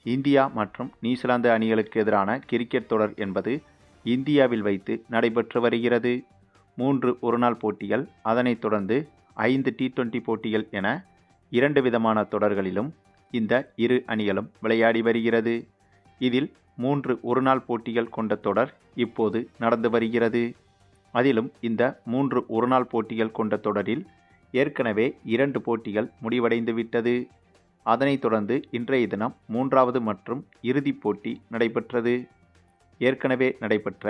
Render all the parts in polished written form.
India மற்றும் New Zealand அணிகளுக்கு எதிரான கிரிக்கெட் தொடர் என்பது இந்தியாவில் வைத்து நடைபெற்று வருகிறது. 3 ஒருநாள் போட்டிகள், அதனைத் தொடர்ந்து 5 T20 போட்டிகள் என 2 விதமான தொடர்களிலும் இந்த இரு அணிகளும் விளையாடி வருகிறது. இதில் 3 ஒருநாள் போட்டிகள் கொண்ட தொடர் இப்போது நடந்து வருகிறது. அதிலும் இந்த 3 ஒருநாள் போட்டிகள் கொண்ட தொடரில் ஏற்கனவே 2 போட்டிகள் முடிவடைந்து விட்டது. அதனைத் தொடர்ந்து இன்றைய தினம் 3வது மற்றும் இறுதிப் போட்டி நடைபெற்றது. ஏற்கனவே நடைபெற்ற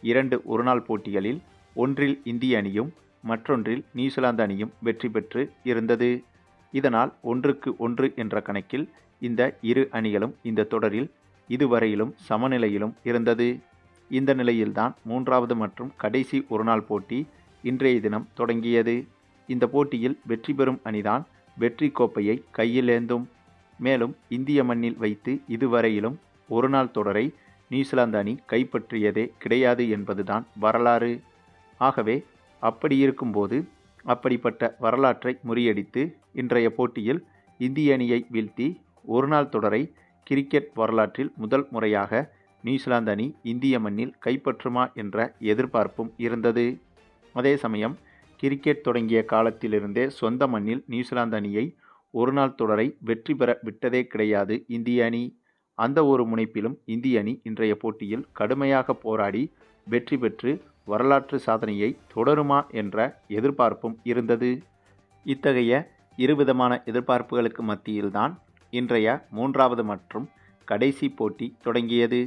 2 ஒருநாள் போட்டிகளில் ஒன்றில் இந்திய அணியும் மற்றொன்றில் நியூசிலாந்து அணியும் வெற்றி பெற்று இருந்தது. இதனால் 1-1 என்ற கணக்கில் இந்த இரு அணிகளும் இந்த தொடரில் இதுவரையிலும் சமநிலையிலும் இருந்தது. இந்த நிலையில்தான் 3வது மற்றும் கடைசி ஒருநாள் போட்டி இன்றைய தினம் தொடங்கியது. இந்த போட்டியில் வெற்றி பெறும் அணிதான் வெற்றி கோப்பையை கையில் ஏந்தும். மேலும் இந்திய மண்ணில் வைத்து இதுவரையிலும் ஒருநாள் தொடரை நியூசிலாந்து அணி கைப்பற்றியதே கிடையாது என்பதுதான் வரலாறு. ஆகவே அப்படி இருக்கும்போது அப்படிப்பட்ட வரலாற்றை முறியடித்து இன்றைய போட்டியில் இந்திய அணியை வீழ்த்தி ஒருநாள் தொடரை கிரிக்கெட் வரலாற்றில் முதல் முறையாக நியூசிலாந்து அணி இந்திய மண்ணில் கைப்பற்றுமா என்ற எதிர்பார்ப்பும் இருந்தது. அதே சமயம் கிரிக்கெட் தொடங்கிய காலத்திலிருந்தே சொந்த மண்ணில் நியூசிலாந்து அணியை ஒருநாள் தொடரை வெற்றி பெற விட்டதே கிடையாது இந்திய அணி. அந்த ஒரு முனைப்பிலும் இந்திய அணி இன்றைய போட்டியில் கடுமையாக போராடி வெற்றி பெற்று வரலாற்று சாதனையை தொடருமா என்ற எதிர்பார்ப்பும் இருந்தது. இத்தகைய இருவிதமான எதிர்பார்ப்புகளுக்கு மத்தியில்தான் இன்றைய 3வது மற்றும் கடைசி போட்டி தொடங்கியது.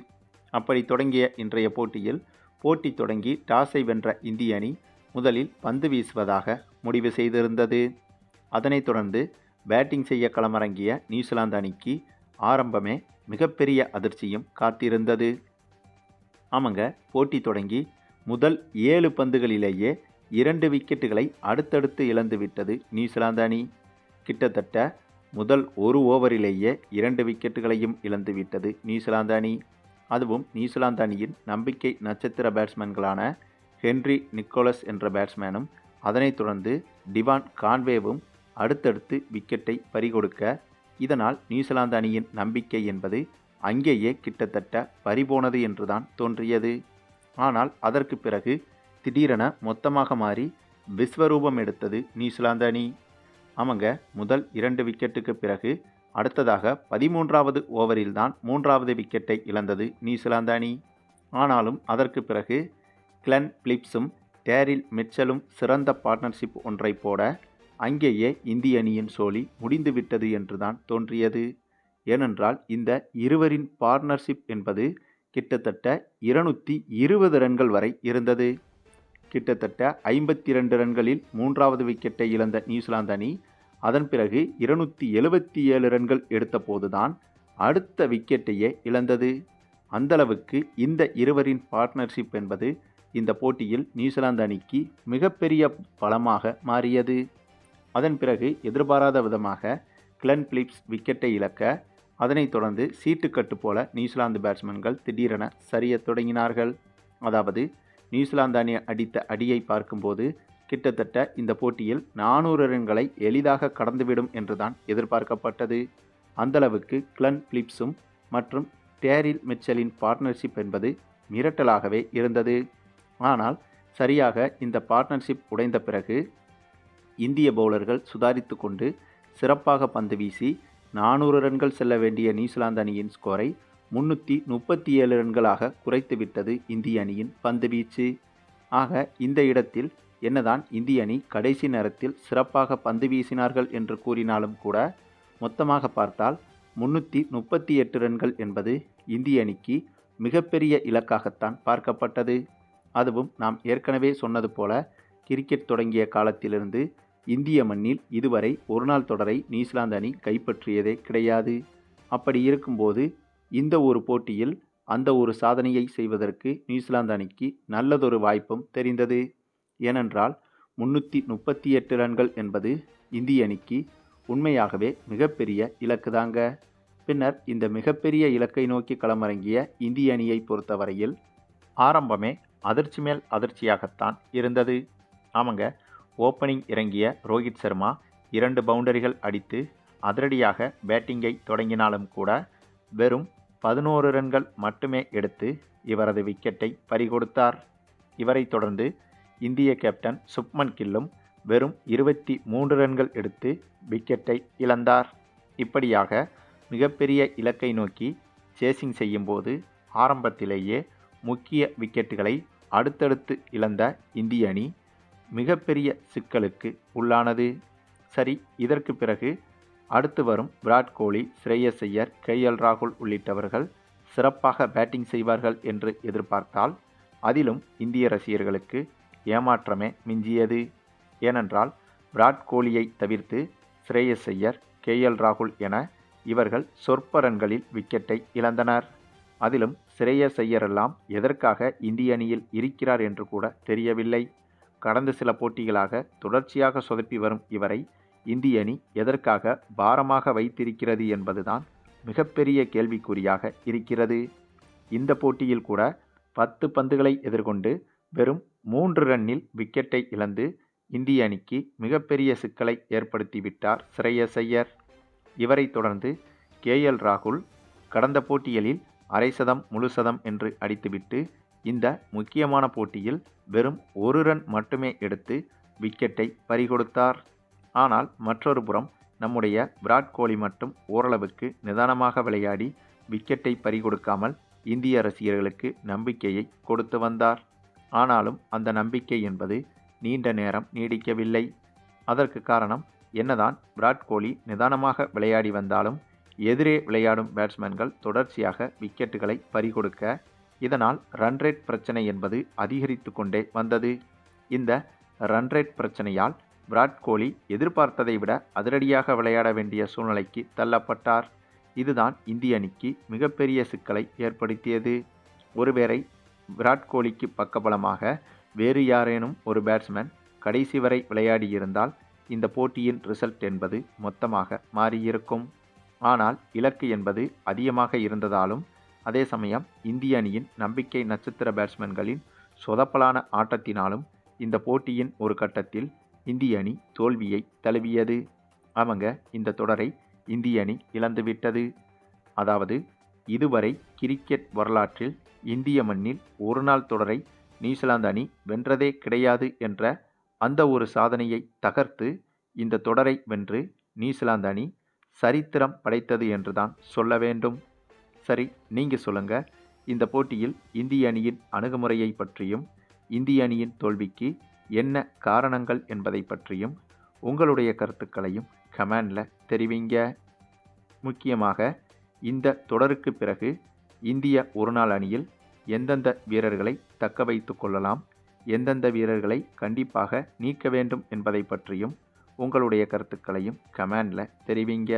அப்படி தொடங்கிய இன்றைய போட்டியில் போட்டி தொடங்கி டாஸை வென்ற இந்திய அணி முதலில் பந்து வீசுவதாக முடிவு செய்திருந்தது. அதனைத் தொடர்ந்து பேட்டிங் செய்ய களமிறங்கிய நியூசிலாந்து அணிக்கு ஆரம்பமே மிகப்பெரிய அதிர்ச்சியும் காத்திருந்தது. ஆமாங்க, போட்டி தொடங்கி முதல் 7 பந்துகளிலேயே 2 விக்கெட்டுகளை அடுத்தடுத்து இழந்துவிட்டது நியூசிலாந்து அணி. கிட்டத்தட்ட முதல் 1 ஓவரிலேயே 2 விக்கெட்டுகளையும் இழந்துவிட்டது நியூசிலாந்து அணி. அதுவும் நியூசிலாந்து அணியின் நம்பிக்கை நட்சத்திர பேட்ஸ்மேன்களான ஹென்றி நிக்கோலஸ் என்ற பேட்ஸ்மேனும் அதனைத் தொடர்ந்து டிவான் கான்வேவும் அடுத்தடுத்து விக்கெட்டை பறிகொடுக்க, இதனால் நியூசிலாந்து அணியின் நம்பிக்கை என்பது அங்கேயே கிட்டத்தட்ட பறிபோனது என்றுதான் தோன்றியது. ஆனால் அதற்கு பிறகு திடீரென மொத்தமாக மாறி விஸ்வரூபம் எடுத்தது நியூசிலாந்து அணி. ஆமாங்க, முதல் 2 விக்கெட்டுக்கு பிறகு அடுத்ததாக 13வது ஓவரில்தான் 3வது விக்கெட்டை இழந்தது நியூசிலாந்து அணி. ஆனாலும் அதற்கு பிறகு கிளென் பிலிப்ஸும் டேரில் மிட்சலும் சிறந்த பார்ட்னர்ஷிப் ஒன்றை போட அங்கேயே இந்திய அணியின் சோலி முடிந்துவிட்டது என்றுதான் தோன்றியது. ஏனென்றால் இந்த இருவரின் பார்ட்னர்ஷிப் என்பது கிட்டத்தட்ட 220 ரன்கள் வரை இருந்தது. கிட்டத்தட்ட 52 ரன்களில் 3வது விக்கெட்டை இழந்த நியூசிலாந்து அணி அதன் பிறகு 277 ரன்கள் எடுத்தபோதுதான் அடுத்த விக்கெட்டையே இழந்தது. அந்தளவுக்கு இந்த இருவரின் பார்ட்னர்ஷிப் என்பது இந்த போட்டியில் நியூசிலாந்து அணிக்கு மிகப்பெரிய பலமாக மாறியது. அதன் பிறகு எதிர்பாராத விதமாக கிளென் பிலிப்ஸ் விக்கெட்டை இழக்க, அதனைத் தொடர்ந்து சீட்டுக்கட்டு போல நியூசிலாந்து பேட்ஸ்மேன்கள் திடீரென சரியத் தொடங்கினார்கள். அதாவது நியூசிலாந்து அணி அடித்த அடியை பார்க்கும்போது கிட்டத்தட்ட இந்த போட்டியில் 400 ரன்களை எளிதாக கடந்துவிடும் என்றுதான் எதிர்பார்க்கப்பட்டது. அந்தளவுக்கு கிளென் பிலிப்ஸும் மற்றும் டேரில் மிட்சலின் பார்ட்னர்ஷிப் என்பது மிரட்டலாகவே இருந்தது. ஆனால் சரியாக இந்த பார்ட்னர்ஷிப் உடைந்த பிறகு இந்திய பவுலர்கள் சுதாரித்து கொண்டு சிறப்பாக பந்து வீசி 400 ரன்கள் செல்ல வேண்டிய நியூசிலாந்து அணியின் ஸ்கோரை 337 ரன்களாக குறைத்துவிட்டது இந்திய அணியின் பந்து வீச்சு. ஆக இந்த இடத்தில் என்னதான் இந்திய அணி கடைசி நேரத்தில் சிறப்பாக பந்து வீசினார்கள் என்று கூறினாலும் கூட மொத்தமாக பார்த்தால் 338 ரன்கள் என்பது இந்திய அணிக்கு மிகப்பெரிய இலக்காகத்தான் பார்க்கப்பட்டது. அதுவும் நாம் ஏற்கனவே சொன்னது போல கிரிக்கெட் தொடங்கிய காலத்திலிருந்து இந்திய மண்ணில் இதுவரை ஒருநாள் தொடரை நியூசிலாந்து அணி கைப்பற்றியதே கிடையாது. அப்படி இருக்கும்போது இந்த ஒரு போட்டியில் அந்த ஒரு சாதனையை செய்வதற்கு நியூசிலாந்து அணிக்கு நல்லதொரு வாய்ப்பும் தெரிந்தது. ஏனென்றால் 338 ரன்கள் என்பது இந்திய அணிக்கு உண்மையாகவே மிகப்பெரிய இலக்கு தாங்க. பின்னர் இந்த மிகப்பெரிய இலக்கை நோக்கி களமிறங்கிய இந்திய அணியை பொறுத்தவரையில் ஆரம்பமே அதிர்ச்சி மேல் அதிர்ச்சியாகத்தான் இருந்தது. ஆமாங்க, ஓப்பனிங் இறங்கிய ரோஹித் சர்மா 2 பவுண்டரிகள் அடித்து அதிரடியாக பேட்டிங்கை தொடங்கினாலும் கூட வெறும் 11 ரன்கள் மட்டுமே எடுத்து இவரது விக்கெட்டை பறிகொடுத்தார். இவரைத் தொடர்ந்து இந்திய கேப்டன் சுப்மன் கில்லும் வெறும் 23 ரன்கள் எடுத்து விக்கெட்டை இழந்தார். இப்படியாக மிகப்பெரிய இலக்கை நோக்கி சேசிங் செய்யும்போது ஆரம்பத்திலேயே முக்கிய விக்கெட்டுகளை அடுத்தடுத்து இழந்த இந்திய அணி மிகப்பெரிய சிக்கலுக்கு உள்ளானது. சரி, இதற்கு பிறகு அடுத்து வரும் விராட் கோலி, ஸ்ரேயஸ் ஐயர், KL ராகுல் உள்ளிட்டவர்கள் சிறப்பாக பேட்டிங் செய்வார்கள் என்று எதிர்பார்த்தால் அதிலும் இந்திய ரசிகர்களுக்கு ஏமாற்றமே மிஞ்சியது. ஏனென்றால் விராட் கோலியை தவிர்த்து ஸ்ரேயஸ் ஐயர், KL ராகுல் என இவர்கள் சொற்ப ரன்களில் விக்கெட்டை இழந்தனர். அதிலும் ஸ்ரேயஸ் ஐயரெல்லாம் எதற்காக இந்திய அணியில் இருக்கிறார் என்று கூட தெரியவில்லை. கடந்த சில போட்டிகளாக தொடர்ச்சியாக சொதப்பி வரும் இவரை இந்திய அணி எதற்காக பாரமாக வைத்திருக்கிறது என்பதுதான் மிகப்பெரிய கேள்விக்குறியாக இருக்கிறது. இந்த போட்டியில் கூட 10 பந்துகளை எதிர்கொண்டு வெறும் 3 ரன்னில் விக்கெட்டை இழந்து இந்திய அணிக்கு மிகப்பெரிய சிக்கலை ஏற்படுத்திவிட்டார் ஸ்ரேயஸ் ஐயர். இவரை தொடர்ந்து KL ராகுல் கடந்த போட்டிகளில் அரை சதம், முழு சதம் என்று அடித்துவிட்டு இந்த முக்கியமான போட்டியில் வெறும் 1 ரன் மட்டுமே எடுத்து விக்கெட்டை பறிகொடுத்தார். ஆனால் மற்றொரு புறம் நம்முடைய விராட் கோலி மட்டும் ஓரளவுக்கு நிதானமாக விளையாடி விக்கெட்டை பறிகொடுக்காமல் இந்திய ரசிகர்களுக்கு நம்பிக்கையை கொடுத்து வந்தார். ஆனாலும் அந்த நம்பிக்கை என்பது நீண்ட நேரம் நீடிக்கவில்லை. அதற்கு காரணம் என்னதான் விராட் கோலி நிதானமாக விளையாடி வந்தாலும் எதிரே விளையாடும் பேட்ஸ்மேன்கள் தொடர்ச்சியாக விக்கெட்டுகளை பறிகொடுக்க இதனால் ரன் ரேட் பிரச்சனை என்பது அதிகரித்து கொண்டே வந்தது. இந்த ரன் ரேட் பிரச்சனையால் விராட் கோலி எதிர்பார்த்ததை விட அதிரடியாக விளையாட வேண்டிய சூழ்நிலைக்கு தள்ளப்பட்டார். இதுதான் இந்திய அணிக்கு மிகப்பெரிய சிக்கலை ஏற்படுத்தியது. ஒருவேளை விராட் கோலிக்கு பக்கபலமாக வேறு யாரேனும் ஒரு பேட்ஸ்மேன் கடைசி வரை விளையாடியிருந்தால் இந்த போட்டியின் ரிசல்ட் என்பது மொத்தமாக மாறியிருக்கும். ஆனால் இலக்கு என்பது அதிகமாக இருந்ததாலும் அதே சமயம் இந்திய அணியின் நம்பிக்கை நட்சத்திர பேட்ஸ்மேன்களின் சொதப்பலான ஆட்டத்தினாலும் இந்த போட்டியின் ஒரு கட்டத்தில் இந்திய அணி தோல்வியை தழுவியது. அவங்க இந்த தொடரை இந்திய அணி இழந்துவிட்டது. அதாவது இதுவரை கிரிக்கெட் வரலாற்றில் இந்திய மண்ணில் ஒரு நாள் தொடரை நியூசிலாந்து அணி வென்றதே கிடையாது என்ற அந்த ஒரு சாதனையை தகர்த்து இந்த தொடரை வென்று நியூசிலாந்து அணி சரித்திரம் படைத்தது என்றுதான் சொல்ல வேண்டும். சரி, நீங்கள் சொல்லுங்க, இந்த போட்டியில் இந்திய அணியின் அணுகுமுறையை பற்றியும் இந்திய அணியின் தோல்விக்கு என்ன காரணங்கள் என்பதை பற்றியும் உங்களுடைய கருத்துக்களையும் கமெண்டில் தெரிவிங்க. முக்கியமாக இந்த தொடருக்கு பிறகு இந்திய ஒருநாள் அணியில் எந்தெந்த வீரர்களை தக்க வைத்து கொள்ளலாம், எந்தெந்த வீரர்களை கண்டிப்பாக நீக்க வேண்டும் என்பதை பற்றியும் உங்களுடைய கருத்துக்களையும் கமெண்டில் தெரிவிங்க.